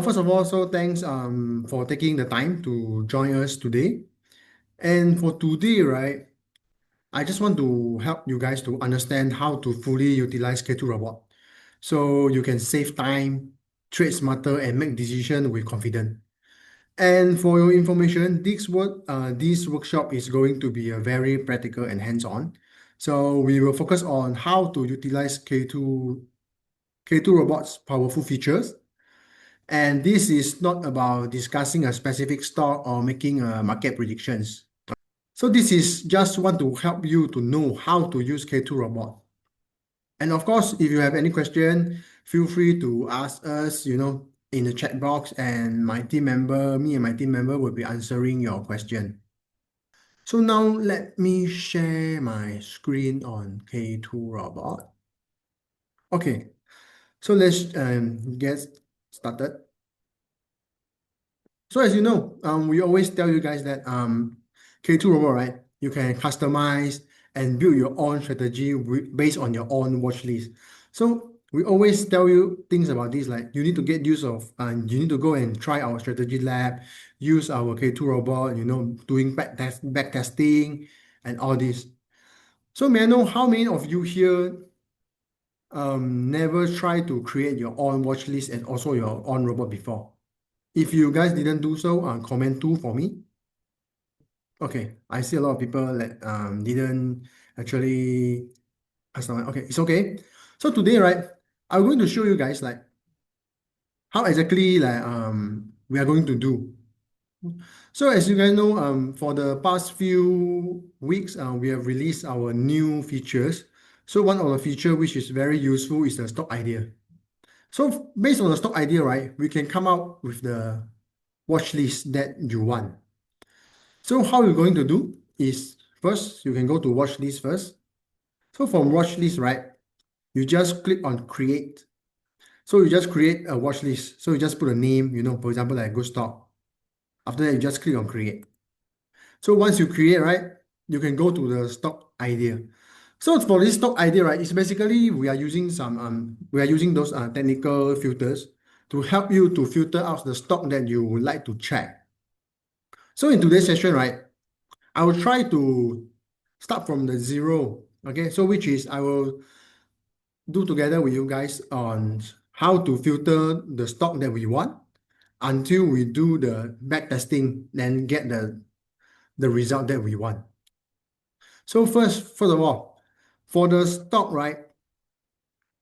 First of all, so thanks for taking the time to join us today. And for today, right, I just want to help you guys to understand how to fully utilize K2 Robot so you can save time, trade smarter, and make decisions with confidence. And for your information, this workshop is going to be a very practical and hands-on. So we will focus on how to utilize K2 Robot's powerful features. And this is not about discussing a specific stock or making market predictions. So this is just want to help you to know how to use K2 Robot. And of course, if you have any question, feel free to ask us, in the chat box, and me and my team member will be answering your question. So now let me share my screen on K2 Robot. Okay, so let's get started. So as you know, we always tell you guys that K2 Robot, right? You can customize and build your own strategy based on your own watch list. So we always tell you things about this, like you need to get use of, and you need to go and try our strategy lab, use our K2 Robot, doing back testing and all this. So may I know how many of you here never try to create your own watch list and also your own robot before? If you guys didn't do so, comment 2 for me. Okay, I see a lot of people that didn't actually customize. Okay, it's okay. So today, right, I'm going to show you guys like how exactly like we are going to do. So as you guys know, for the past few weeks, we have released our new features. So one of the feature which is very useful is the stock idea. So based on the stock idea, right, we can come out with the watch list that you want. So how you're going to do is first, you can go to watch list first. So from watch list, right, you just click on create. So you just create a watch list. So you just put a name, for example, like good stock. After that, you just click on create. So once you create, right, you can go to the stock idea. So for this stock idea, right, it's basically we are using those technical filters to help you to filter out the stock that you would like to check. So in today's session, right, I will try to start from the zero. Okay, so which is I will do together with you guys on how to filter the stock that we want until we do the back testing, then get the result that we want. So first of all, for the stock, right,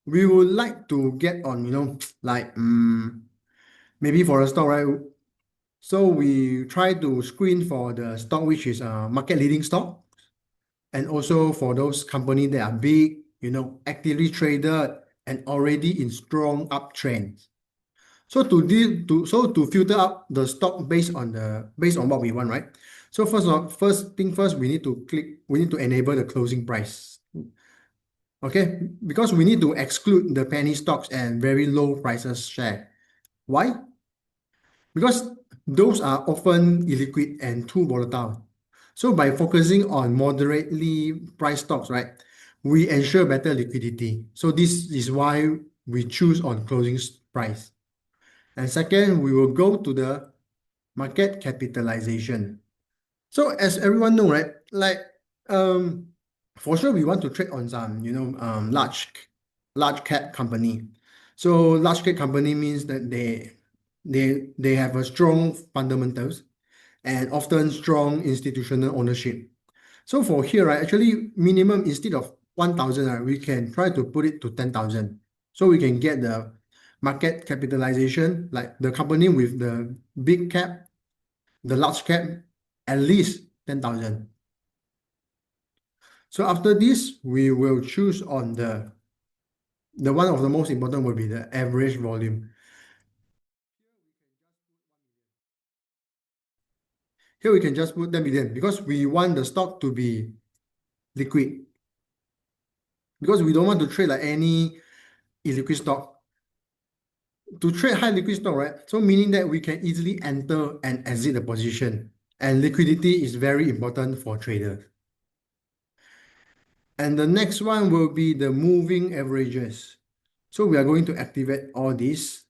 we would like to get on, like maybe for a stock, right? So we try to screen for the stock which is a market leading stock, and also for those companies that are big, actively traded and already in strong uptrends. So to filter up the stock based on what we want, right? So first thing first, we need to enable the closing price. Okay, because we need to exclude the penny stocks and very low prices share. Why? Because those are often illiquid and too volatile. So by focusing on moderately priced stocks, right, we ensure better liquidity. So this is why we choose on closing price. And second, we will go to the market capitalization. So as everyone know, right, like um, for sure we want to trade on some, large cap company. So large cap company means that they have a strong fundamentals and often strong institutional ownership. So for here, right, actually minimum instead of 1,000, right, we can try to put it to 10,000. So we can get the market capitalization, like the company with the big cap, the large cap, at least 10,000. So after this, we will choose on the one of the most important will be the average volume. Here we can just put 10 million because we want the stock to be liquid. Because we don't want to trade like any illiquid stock. To trade high liquid stock, right? So meaning that we can easily enter and exit the position. And liquidity is very important for traders. And the next one will be the moving averages. So we are going to activate all these.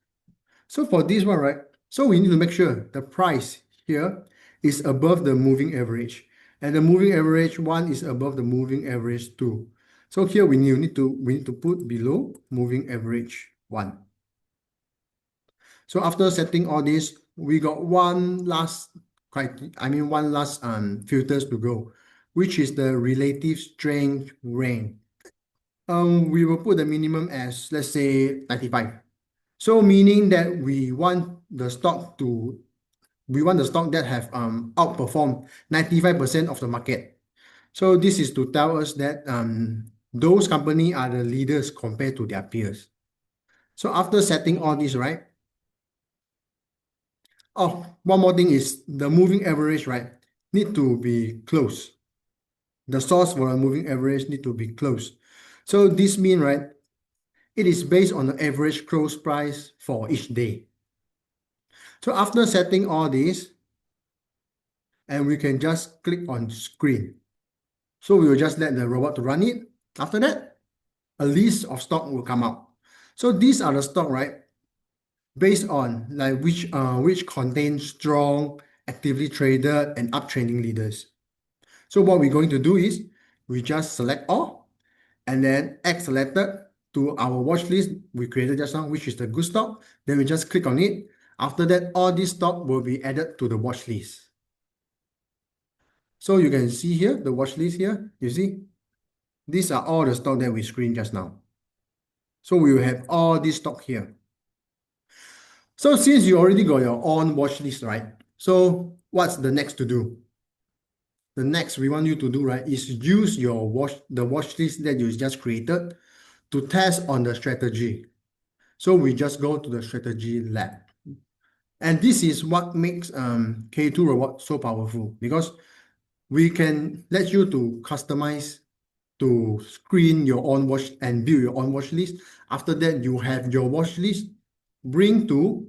So for this one, right? So we need to make sure the price here is above the moving average. And the moving average one is above the moving average two. So here we need to put below moving average one. So after setting all this, we got one last filters to go, which is the relative strength range. We will put the minimum as, let's say, 95. So meaning that we want the stock that have outperformed 95% of the market. So this is to tell us that those companies are the leaders compared to their peers. So after setting all this, right? Oh, one more thing is the moving average, right? Need to be close. The source for a moving average need to be close. So this means, right? It is based on the average close price for each day. So after setting all this, and we can just click on screen. So we will just let the robot to run it. After that, a list of stock will come out. So these are the stock, right? Based on like which contain strong, actively traded, and uptrending leaders. So what we're going to do is we just select all and then add selected to our watch list we created just now, which is the good stock. Then we just click on it. After that, all this stock will be added to the watch list. So you can see here, the watch list here, you see, these are all the stock that we screened just now. So we will have all this stock here. So since you already got your own watch list, right? So what's the next to do? The next we want you to do, right, is use the watch list that you just created to test on the strategy. So we just go to the strategy lab. And this is what makes K2 robot so powerful, because we can let you to customize to screen your own watch and build your own watch list. After that, you have your watch list, bring to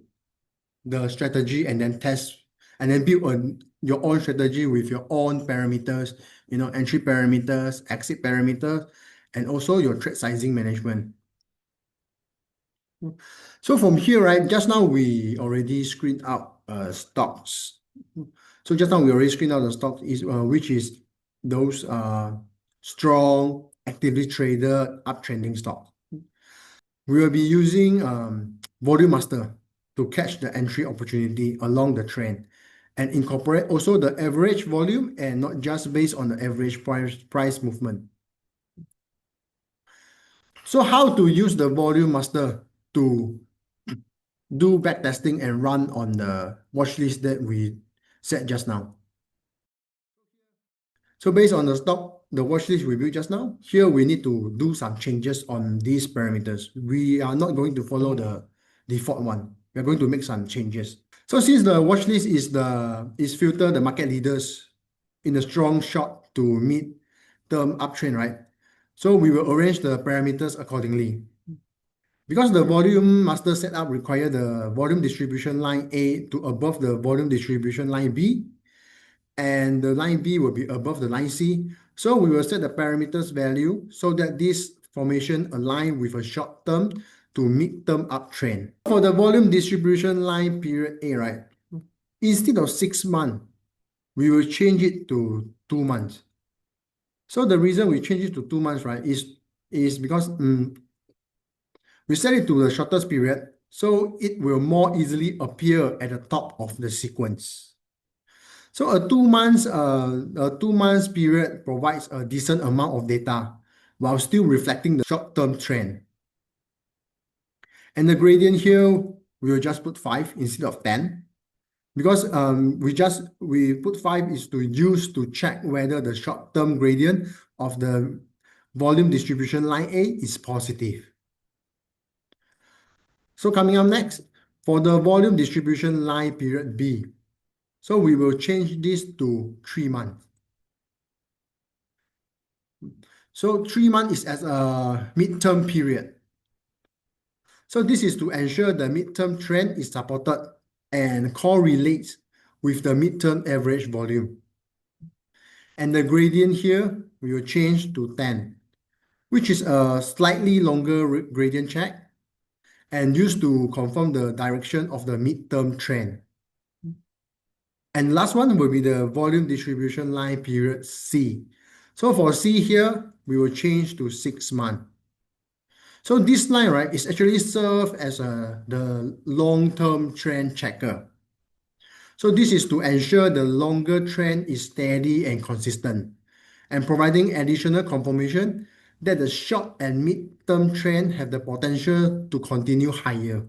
the strategy and then test and then build your own strategy with your own parameters, entry parameters, exit parameters, and also your trade sizing management. So from here, right, just now we already screened out stocks. So just now we already screened out the stocks which is those strong, actively traded, uptrending stocks. We will be using Volume Master to catch the entry opportunity along the trend and incorporate also the average volume and not just based on the average price movement. So how to use the Volume Master to do backtesting and run on the watch list that we set just now? So based on the watch list we built just now, here we need to do some changes on these parameters. We are not going to follow the default one. We're going to make some changes. So since the watch list is filter the market leaders in a strong short to mid-term uptrend, right? So we will arrange the parameters accordingly. Because the volume master setup require the volume distribution line A to above the volume distribution line B, and the line B will be above the line C. So we will set the parameters value so that this formation align with a short-term to mid-term uptrend. For the volume distribution line period A, right, instead of 6 months, we will change it to 2 months. So the reason we change it to 2 months, right, is because we set it to the shortest period, so it will more easily appear at the top of the sequence. So a 2 months period provides a decent amount of data while still reflecting the short-term trend. And the gradient here, we will just put 5 instead of 10. Because we put 5 is to use to check whether the short-term gradient of the volume distribution line A is positive. So coming up next, for the volume distribution line period B, so we will change this to 3 months. So 3 months is as a midterm period. So this is to ensure the midterm trend is supported and correlates with the midterm average volume. And the gradient here, we will change to 10, which is a slightly longer gradient check. and used to confirm the direction of the midterm trend. And last one will be the volume distribution line period C. So for C here, we will change to 6 months. So this line, right, is actually serve as the long-term trend checker. So this is to ensure the longer trend is steady and consistent, and providing additional confirmation that the short and mid-term trend have the potential to continue higher.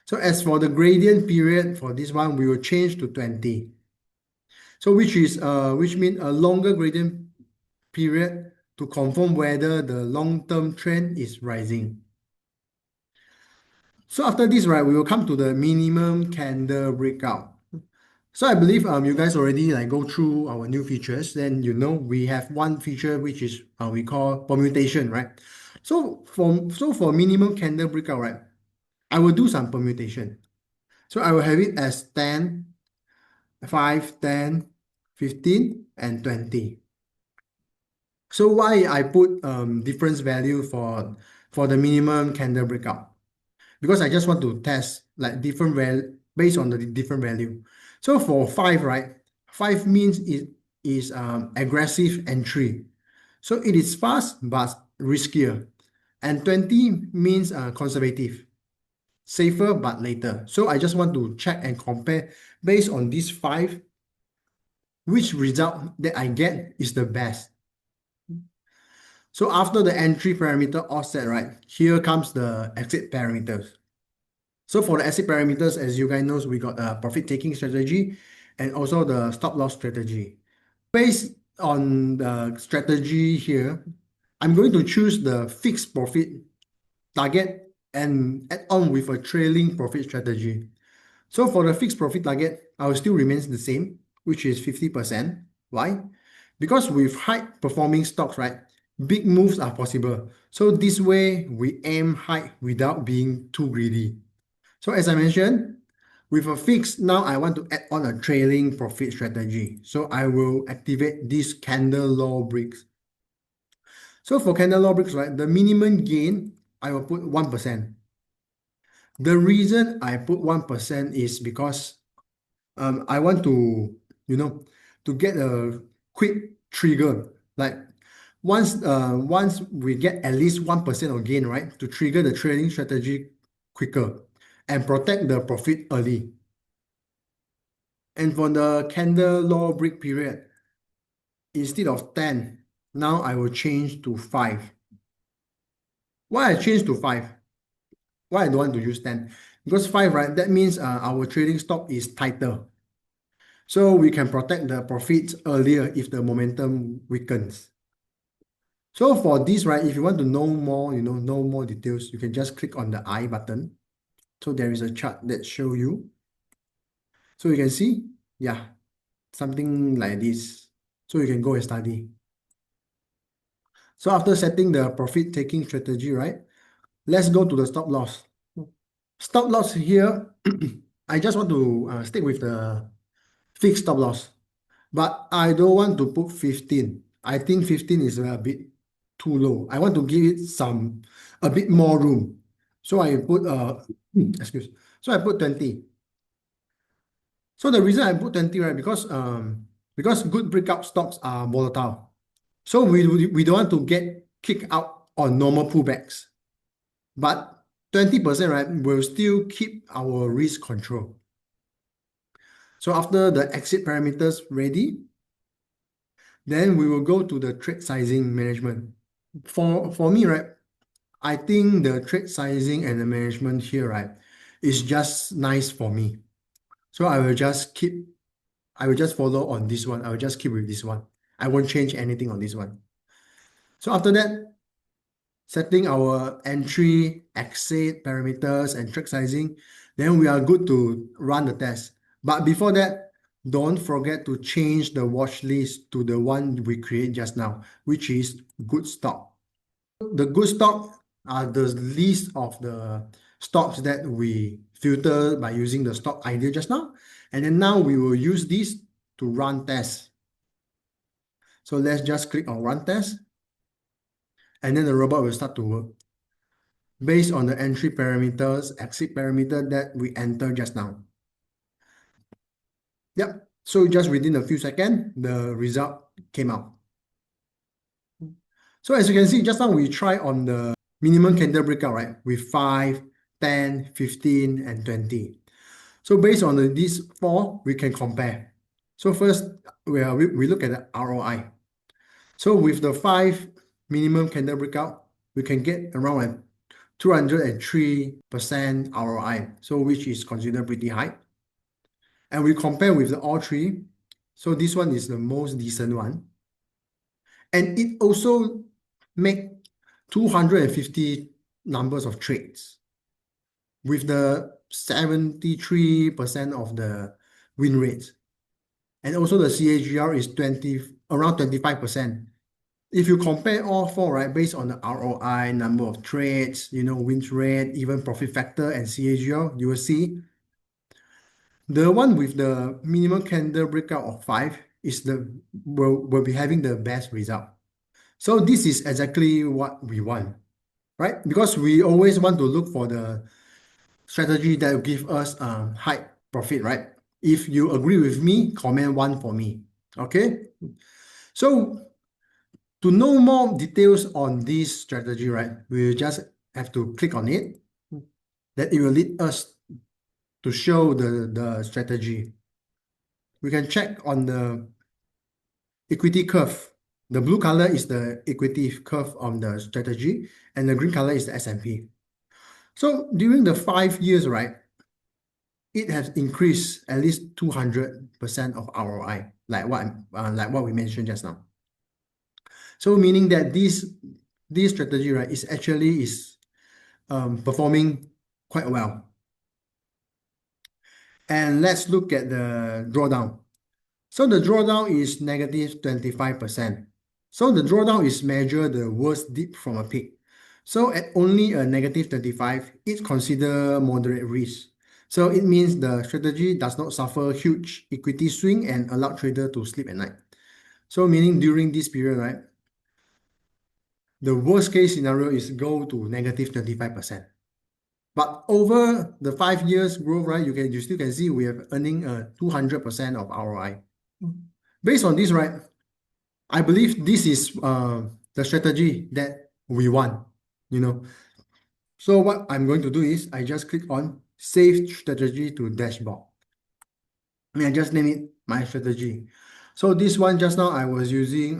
So as for the gradient period for this one, we will change to 20. So which means a longer gradient period to confirm whether the long-term trend is rising. So after this, right, we will come to the minimum candle breakout. So I believe you guys already like go through our new features. Then you know we have one feature which is we call permutation, right? So for minimum candle breakout, right, I will do some permutation. So I will have it as 10, 5, 10, 15, and 20. So why I put difference value for the minimum candle breakout? Because I just want to test like different value based on the different value. So for 5, right? 5 means it is aggressive entry. So it is fast but riskier. And 20 means conservative, safer but later. So I just want to check and compare based on these 5, which result that I get is the best. So after the entry parameter offset, right, here comes the exit parameters. So for the exit parameters, as you guys knows, we got a profit taking strategy and also the stop loss strategy. Based on the strategy here, I'm going to choose the fixed profit target and add on with a trailing profit strategy. So for the fixed profit target, I will still remains the same, which is 50%. Why? Because with high performing stocks, right, big moves are possible. So this way, we aim high without being too greedy. So as I mentioned, with a fix, now I want to add on a trailing profit strategy. So I will activate this candle law bricks. So for candle law bricks, right, the minimum gain, I will put 1%. The reason I put 1% is because I want to, to get a quick trigger. Like once we get at least 1% of gain, right, to trigger the trading strategy quicker and protect the profit early. And for the candle law break period, instead of 10, now I will change to 5. Why I change to 5? Why I don't want to use 10? Because 5, right, that means our trading stop is tighter. So we can protect the profits earlier if the momentum weakens. So for this, right, if you want to know more, know more details, you can just click on the I button. So there is a chart that show you. So you can see, yeah, something like this. So you can go and study. So after setting the profit taking strategy, right, let's go to the stop loss. Stop loss here, I just want to stick with the fixed stop loss, but I don't want to put 15. I think 15 is a bit too low. I want to give it a bit more room. So I put, so I put 20. So the reason I put 20, right, because good breakout stocks are volatile. So we don't want to get kicked out on normal pullbacks. But 20%, right, will still keep our risk control. So after the exit parameters ready, then we will go to the trade sizing management. For me, right, I think the trade sizing and the management here, right, is just nice for me. So I will just follow on this one. I will just keep with this one. I won't change anything on this one. So after that, setting our entry, exit parameters and track sizing, then we are good to run the test. But before that, don't forget to change the watch list to the one we create just now, which is good stock. The good stock are the list of the stocks that we filter by using the stock idea just now. And then now we will use this to run tests. So let's just click on run test. And then the robot will start to work. based on the entry parameters, exit parameter that we entered just now. Yep. So just within a few seconds, the result came out. So as you can see, just now we try on the minimum candle breakout, right? With 5, 10, 15, and 20. So based on these four, we can compare. So first, we look at the ROI. So with the 5 minimum candle breakout, we can get around like 203% ROI, so which is considered pretty high. And we compare with the all three. So this one is the most decent one. And it also make 250 numbers of trades with the 73% of the win rates. And also the CAGR is around 25%. If you compare all four, right, based on the ROI, number of trades, win rate, even profit factor and CAGR, you will see the one with the minimum candle breakout of 5 will be having the best result. So this is exactly what we want, right? Because we always want to look for the strategy that will give us high profit, right? If you agree with me, comment 1 for me, okay? So to know more details on this strategy, right, we just have to click on it. That it will lead us to show the strategy. We can check on the equity curve. The blue color is the equity curve on the strategy, and the green color is the S&P. So during the 5 years, right, it has increased at least 200% of ROI, like what we mentioned just now. So meaning that this strategy, right, is actually performing quite well. And let's look at the drawdown. So the drawdown is negative 25%. So the drawdown is measure the worst dip from a peak. So at only a negative 25, it's considered moderate risk. So it means the strategy does not suffer huge equity swing and allow trader to sleep at night. So meaning during this period, right, the worst case scenario is go to negative 25%. But over the 5 years growth, right, you still can see we have earning 200% of ROI. Based on this, right, I believe this is the strategy that we want, So what I'm going to do is I just click on Save Strategy to Dashboard. I just name it my strategy. So this one just now I was using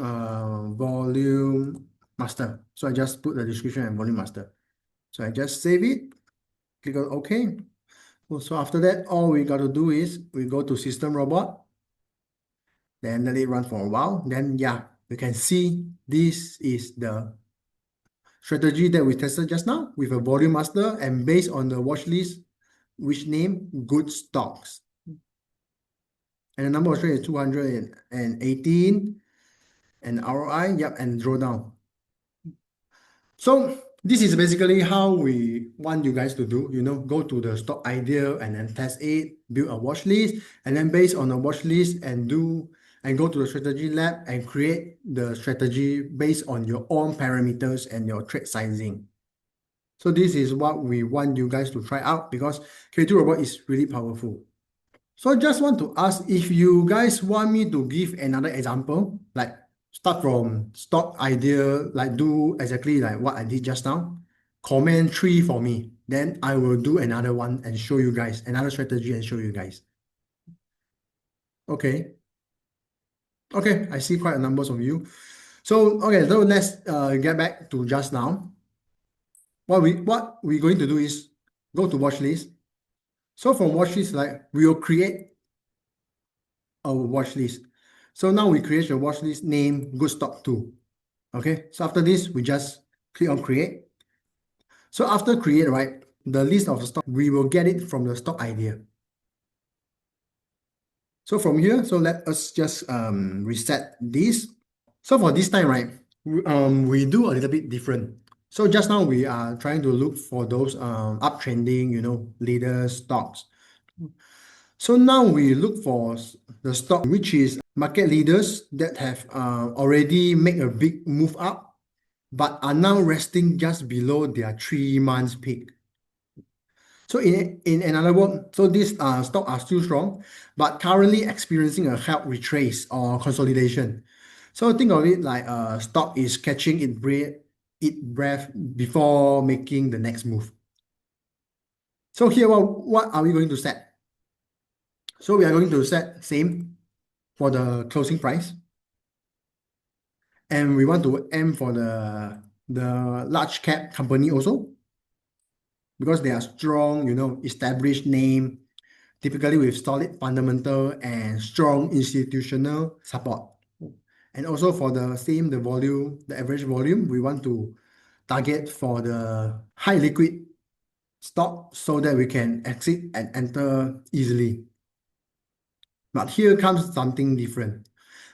Volume Master. So I just put the description and Volume Master. So I just save it, click on OK. So after that, all we got to do is we go to System Robot. Then let it run for a while. Then yeah, you can see this is the strategy that we tested just now with a volume master and based on the watch list, which name good stocks. And the number of trades is 218 and ROI, yep, and drawdown. So this is basically how we want you guys to do, go to the stock idea and then test it, build a watch list, and then based on the watch list and go to the strategy lab and create the strategy based on your own parameters and your trade sizing. So this is what we want you guys to try out because K2 Robot is really powerful. So I just want to ask if you guys want me to give another example, like start from stock idea, like do exactly like what I did just now. Comment 3 for me. Then I will do another one and show you guys, another strategy and show you guys. Okay. Okay, I see quite a numbers of you. So okay, so let's get back to just now. What we're going to do is go to watch list. So from watch list, like we will create a watch list. So now we create a watch list name good stock 2. Okay, so after this, we just click on create. So after create, right, the list of the stock, we will get it from the stock idea. So from here, so let us just reset this. So for this time, right, we do a little bit different. So just now we are trying to look for those uptrending, leader stocks. So now we look for the stock which is market leaders that have already made a big move up but are now resting just below their 3 months peak. So in another word, so these stock are still strong, but currently experiencing a hard retrace or consolidation. So think of it like stock is catching breath before making the next move. So here, what are we going to set? So we are going to set same for the closing price. And we want to aim for the large cap company also because they are strong, established name, typically with solid fundamental and strong institutional support. And also for the volume, the average volume, we want to target for the high liquid stock so that we can exit and enter easily. But here comes something different.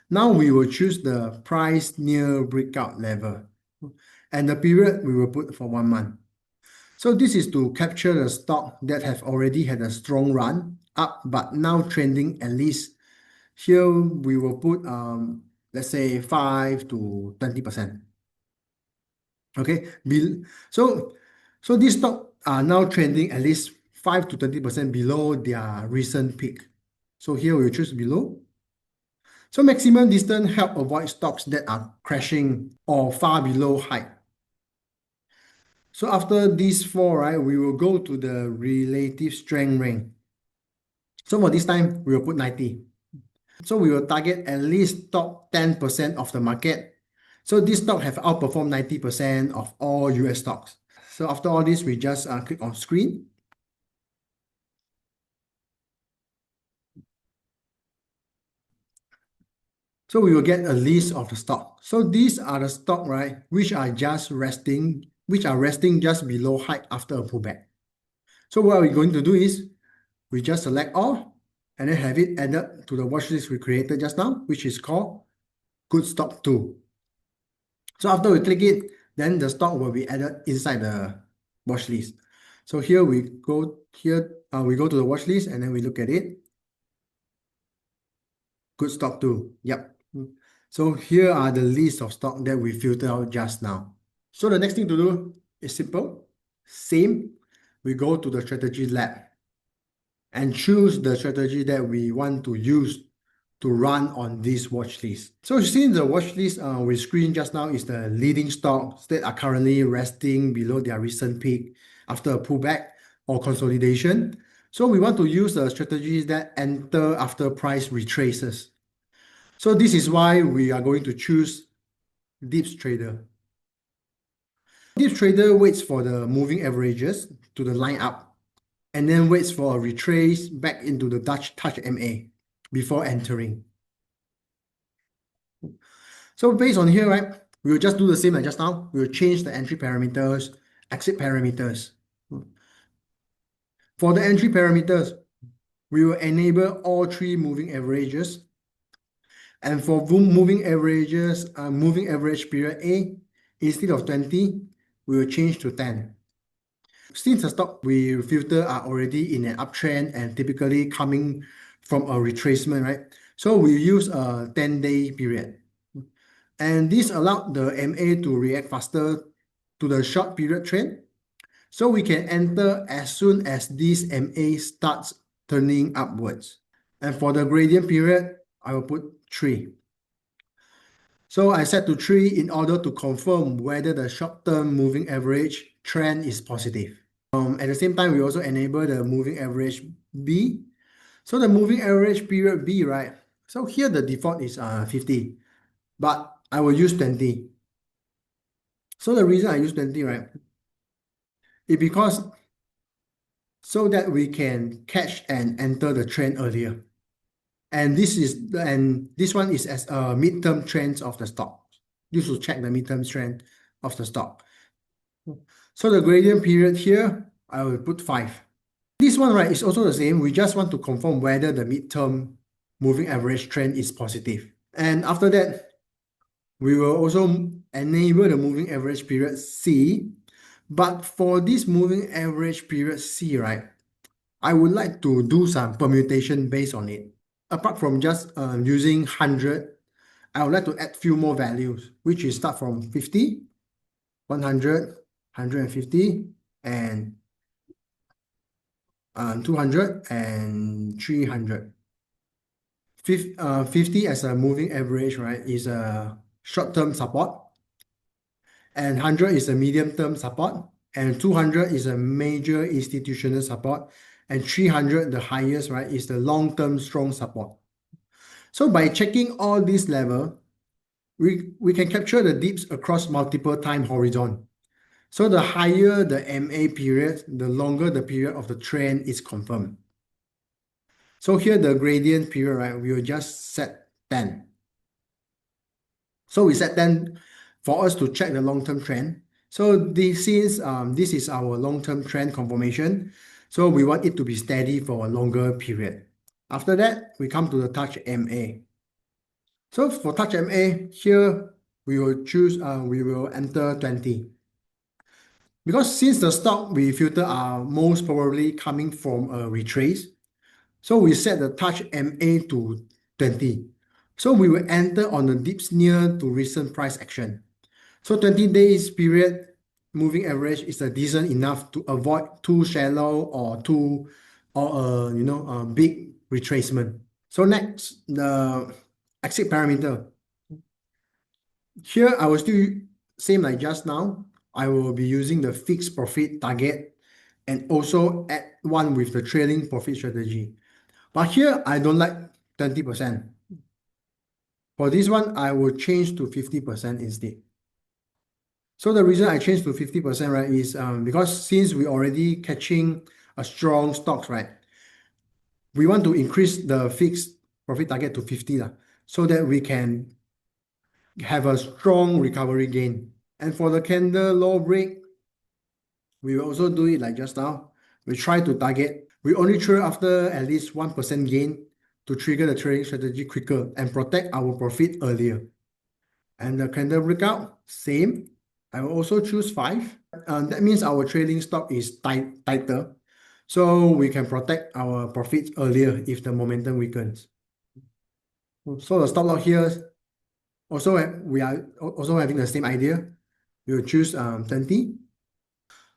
Now we will choose the price near breakout level. And the period we will put for 1 month. So this is to capture the stock that have already had a strong run up, but now trending at least. Here we will put let's say 5 to 20%. Okay, so these stock are now trending at least 5 to 20% below their recent peak. So here we'll choose below. So maximum distance help avoid stocks that are crashing or far below height. So after these four, right, we will go to the relative strength rank. So for this time, we will put 90. So we will target at least top 10% of the market. So this stock have outperformed 90% of all US stocks. So after all this, we just click on screen. So we will get a list of the stock. So these are the stock, right, which are resting just below height after a pullback. So what we're going to do is we just select all and then have it added to the watch list we created just now, which is called Good Stock 2. So after we click it, then the stock will be added inside the watch list. So here we go to the watch list and then we look at it. Good stock 2. Yep. So here are the list of stock that we filtered out just now. So the next thing to do is simple. Same. We go to the strategy lab and choose the strategy that we want to use to run on this watch list. So you see in the watch list we screened just now is the leading stocks that are currently resting below their recent peak after a pullback or consolidation. So we want to use the strategies that enter after price retraces. So this is why we are going to choose Dips Trader. Dips Trader waits for the moving averages to the line up and then waits for a retrace back into the Dutch Touch MA before entering. So based on here, right, we will just do the same as just now. We will change the entry parameters, exit parameters. For the entry parameters, we will enable all three moving averages. And for moving averages, moving average period A, instead of 20, we will change to 10. Since the stock we filter are already in an uptrend and typically coming from a retracement, right? So we use a 10-day period. And this allowed the MA to react faster to the short period trend. So we can enter as soon as this MA starts turning upwards. And for the gradient period, I will put 3. So I set to 3 in order to confirm whether the short-term moving average trend is positive. At the same time, we also enable the moving average B. So the moving average period B, right? So here the default is 50, but I will use 20. So the reason I use 20, right, is because so that we can catch and enter the trend earlier. And this one is as a midterm trends of the stock. You should check the midterm trend of the stock. So the gradient period here, I will put 5. This one, right, is also the same. We just want to confirm whether the midterm moving average trend is positive. And after that, we will also enable the moving average period C. But for this moving average period C, right, I would like to do some permutation based on it. Apart from just using 100, I would like to add few more values, which is start from 50, 100, 150, and 200 and 300. 50 as a moving average, right, is a short-term support, and 100 is a medium-term support, and 200 is a major institutional support, and 300, the highest, right, is the long-term strong support. So by checking all these level, we can capture the dips across multiple time horizon. So the higher the MA period, the longer the period of the trend is confirmed. So here the gradient period, right, we will just set 10. So we set 10 for us to check the long-term trend. So this is our long-term trend confirmation. So we want it to be steady for a longer period. After that, we come to the touch MA. So for touch MA, here we will enter 20. Because since the stock we filter are most probably coming from a retrace, so we set the touch MA to 20. So we will enter on the dips near to recent price action. So 20 days period moving average is a decent enough to avoid too shallow or a big retracement. So next, the exit parameter. Here I will still same like just now. I will be using the fixed profit target and also add one with the trailing profit strategy. But here I don't like 20%. For this one, I will change to 50% instead. So the reason I changed to 50%, right, is because since we already catching a strong stocks, right, we want to increase the fixed profit target to 50 lah, so that we can have a strong recovery gain. And for the candle low break, we will also do it like just now. We try to target. We only trade after at least 1% gain to trigger the trading strategy quicker and protect our profit earlier. And the candle breakout, same. I will also choose 5. That means our trading stop is tighter. So we can protect our profits earlier if the momentum weakens. So the stop loss here, also we are also having the same idea. We will choose 20.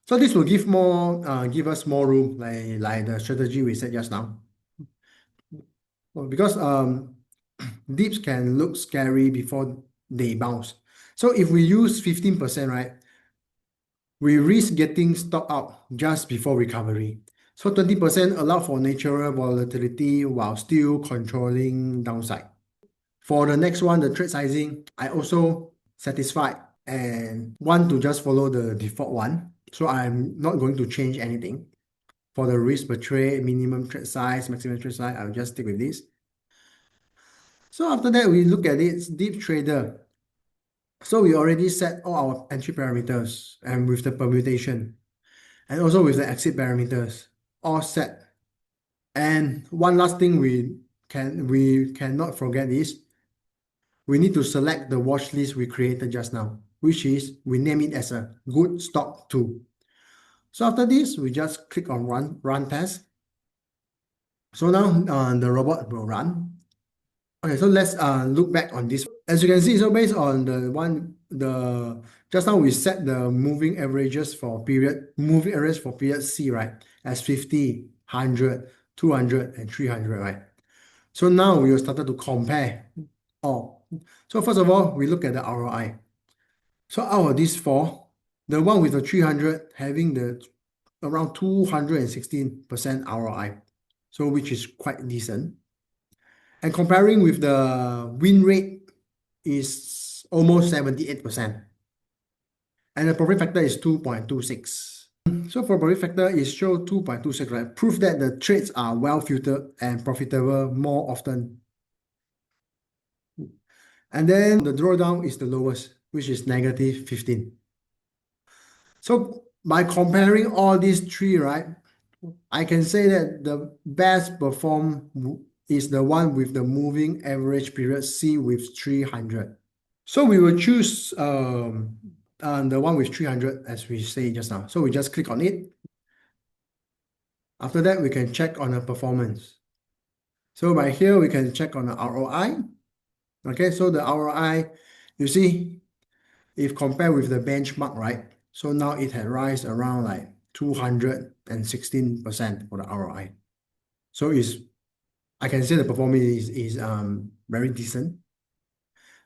So this will give us more room, like the strategy we said just now. Because dips can look scary before they bounce. So if we use 15%, right, we risk getting stopped out just before recovery. So 20% allow for natural volatility while still controlling downside. For the next one, the trade sizing, I also satisfied and want to just follow the default one. So I'm not going to change anything. For the risk per trade, minimum trade size, maximum trade size, I'll just stick with this. So after that, we look at it, deep trader. So we already set all our entry parameters and with the permutation and also with the exit parameters, all set. And one last thing we cannot forget is we need to select the watch list we created just now, which is we name it as a good stock 2. So after this, we just click on run test. So now the robot will run. Okay, so let's look back on this. As you can see, so based on just now we set the moving averages for period C, right, as 50, 100, 200, and 300, right? So now we will start to compare all. So first of all, we look at the ROI. So out of these 4, the one with the 300 having the around 216% ROI, so which is quite decent. And comparing with the win rate is almost 78%. And the profit factor is 2.26. So for profit factor, it shows 2.26, right? Proof that the trades are well filtered and profitable more often. And then the drawdown is the lowest, which is negative 15. So by comparing all these 3, right, I can say that the best perform is the one with the moving average period C with 300. So we will choose the one with 300 as we say just now. So we just click on it. After that, we can check on the performance. So by here, we can check on the ROI. Okay, so the ROI, you see, if compared with the benchmark, right? So now it had rise around like 216% for the ROI. So I can say the performance is very decent.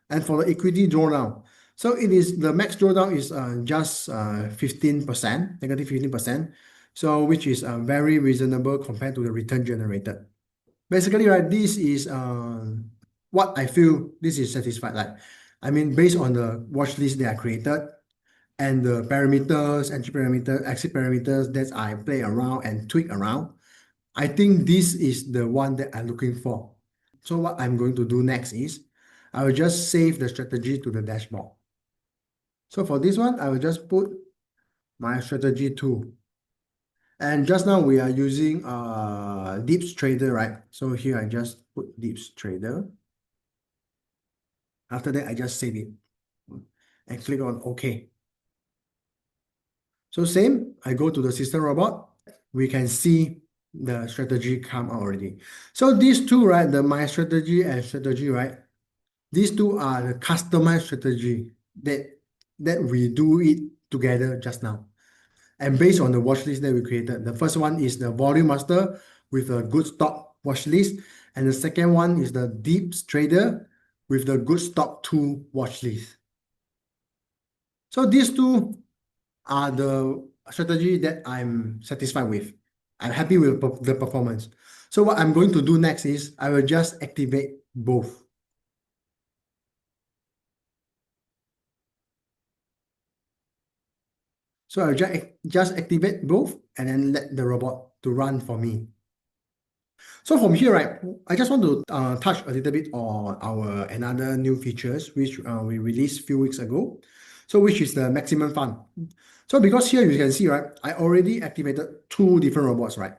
And for the equity drawdown, so it is the max drawdown is just 15%, negative 15%. So which is very reasonable compared to the return generated. Basically, right, this is what I feel this is satisfied. Like, I mean, based on the watch list that I created and the parameters, entry parameters, exit parameters that I play around and tweak around, I think this is the one that I'm looking for. So what I'm going to do next is I will just save the strategy to the dashboard. So for this one, I will just put my strategy tool. And just now we are using Dips Trader, right? So here I just put Dips Trader. After that, I just save it and click on OK. So same, I go to the system robot. We can see the strategy come out already. So these two, right, the my strategy and strategy, right? These two are the customized strategy that we do it together just now. And based on the watch list that we created, the first one is the volume master with a good stop watch list. And the second one is the deep trader with the good stop 2 watch list. So these two are the strategy that I'm satisfied with. I'm happy with the performance. So what I'm going to do next is I will just activate both. So I'll just activate both and then let the robot to run for me. So from here, right, I just want to touch a little bit on our another new features which we released a few weeks ago. So which is the maximum fund. So because here you can see, right, I already activated 2 different robots, right?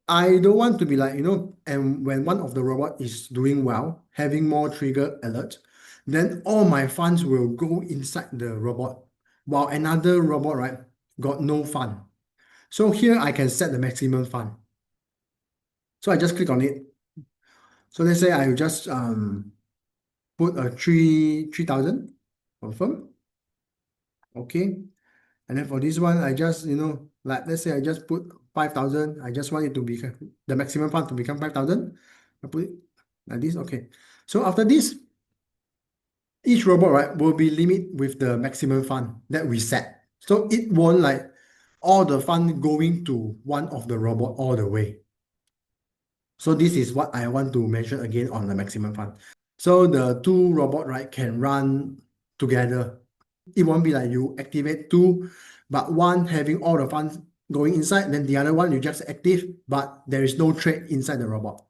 I don't want to be like, and when one of the robot is doing well, having more trigger alerts, then all my funds will go inside the robot, while another robot, right, got no fund. So here I can set the maximum fund. So I just click on it. So let's say I will just put a 3,000, confirm. Okay. And then for this one, I just, like let's say I just put 5,000. I just want it to be the maximum fund to become 5,000. I put it like this. Okay. So after this, each robot, right, will be limit with the maximum fund that we set. So it won't like all the fund going to one of the robot all the way. So this is what I want to mention again on the maximum fund. So the 2 robot, right, can run together. It won't be like you activate 2, but one having all the funds going inside, then the other one you just active, but there is no trade inside the robot.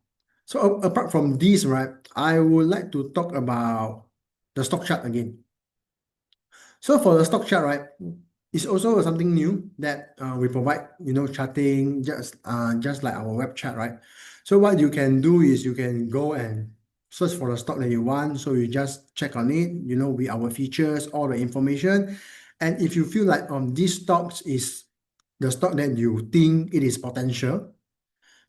So apart from this, right, I would like to talk about the stock chart again. So for the stock chart, right, it's also something new that we provide, charting just like our web chat, right? So what you can do is you can go and search for the stock that you want. So you just check on it, with our features, all the information. And if you feel like these stocks is the stock that you think it is potential,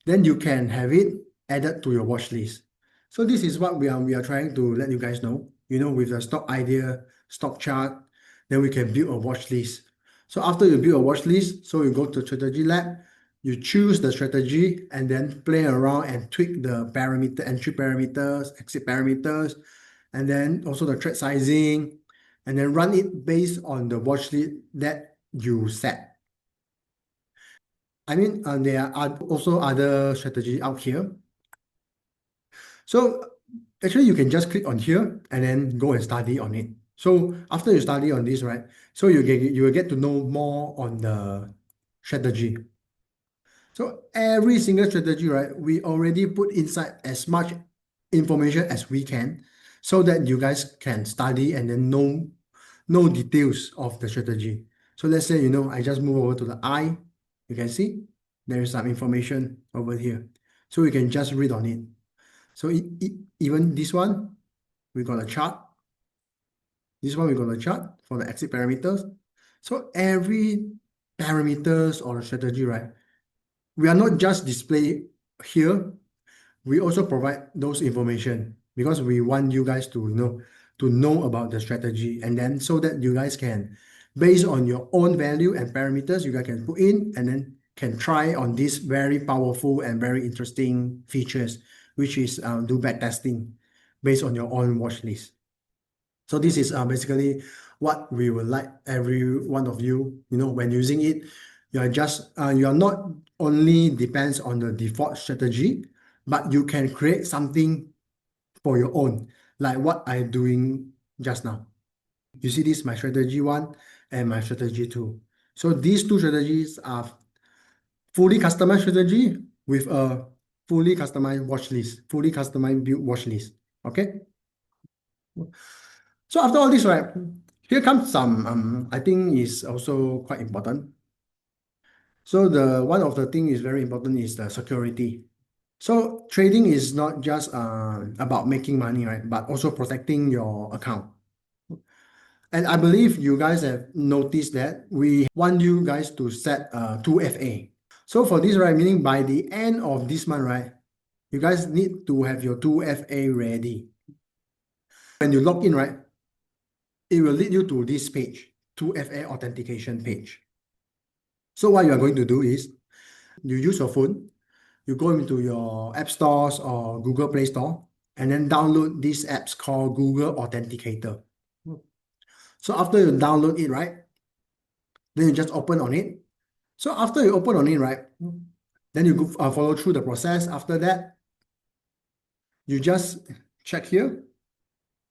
then you can have it added to your watch list. So this is what we are trying to let you guys know, with the stock idea, stock chart, then we can build a watch list. So after you build a watch list, so you go to strategy lab, you choose the strategy and then play around and tweak the entry parameters, exit parameters, and then also the trade sizing, and then run it based on the watch list that you set. I mean, there are also other strategy out here. So actually, you can just click on here and then go and study on it. So after you study on this, right? So you will get to know more on the strategy. So every single strategy, right? We already put inside as much information as we can, so that you guys can study and then know details of the strategy. So let's say I just move over to the I. You can see there is some information over here, so we can just read on it. So even this one, we got a chart. This one, we got a chart for the exit parameters. So every parameters or strategy, right? We are not just display here. We also provide those information because we want you guys to to know about the strategy, and then so that you guys can, based on your own value and parameters, you guys can put in and then can try on these very powerful and very interesting features, which is do back testing based on your own watch list. So this is basically what we would like every one of you, when using it, you are not only depends on the default strategy, but you can create something for your own, like what I'm doing just now. You see this, my strategy one and my strategy two. So these two strategies are fully customized strategy with a fully customized watch list, fully customized build watch list. Okay. So after all this, right, here comes some, I think is also quite important. So the one of the thing is very important is the security. So trading is not just about making money, right? But also protecting your account. And I believe you guys have noticed that we want you guys to set 2FA. So for this, right, meaning by the end of this month, right, you guys need to have your 2FA ready. When you log in, right, it will lead you to this page, 2FA authentication page. So what you are going to do is you use your phone, you go into your app stores or Google Play Store, and then download these apps called Google Authenticator. So after you download it, right, then you just open on it. So after you open on it, right, then you go, follow through the process. After that, you just check here.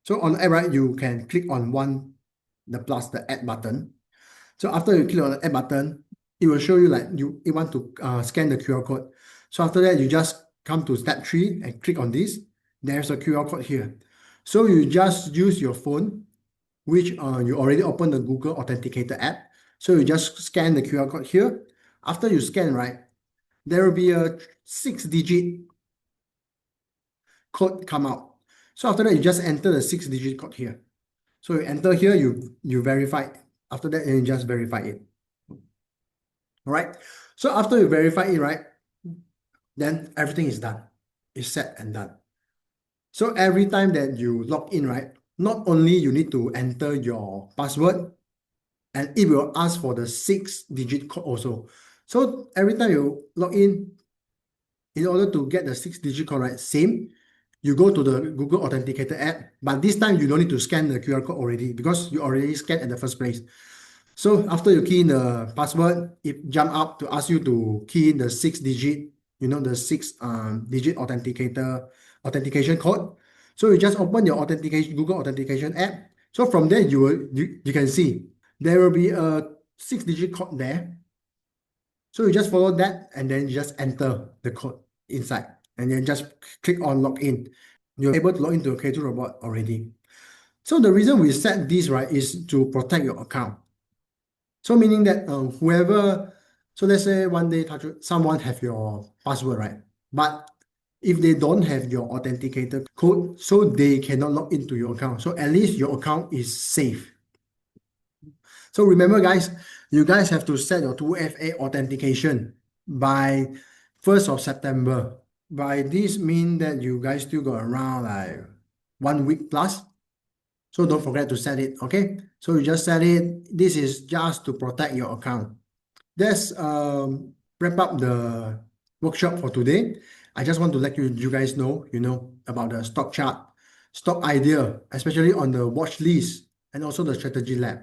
So on the app, right, you can click on the add button. So after you click on the add button, it will show you like you want to scan the QR code. So after that, you just come to step 3 and click on this. There's a QR code here. So you just use your phone, which you already opened the Google Authenticator app. So you just scan the QR code here. After you scan, right, there will be a 6-digit code come out. So after that, you just enter the 6-digit code here. So you enter here, you verify. After that, you just verify it. All right. So after you verify it, right, then everything is done. It's set and done. So every time that you log in, right, not only you need to enter your password, and it will ask for the 6-digit code also. So every time you log in order to get the 6-digit code, right, same, you go to the Google Authenticator app, but this time you don't need to scan the QR code already because you already scanned at the first place. So after you key in the password, it jump up to ask you to key in the 6-digit, the 6-digit authentication code. So you just open your Google Authentication app. So from there, you can see there will be a 6-digit code there. So you just follow that and then you just enter the code inside and then just click on login. You're able to log into a K2 robot already. So the reason we set this, right, is to protect your account. So meaning that so let's say one day someone have your password, right? But if they don't have your authenticator code, so they cannot log into your account. So at least your account is safe. So remember, guys, you guys have to set your 2FA authentication by 1st of September. By this mean that you guys still got around like 1 week plus. So don't forget to set it, okay? So you just set it. This is just to protect your account. Let's wrap up the workshop for today. I just want to let you guys know, about the stock chart, stock idea, especially on the watch list and also the strategy lab.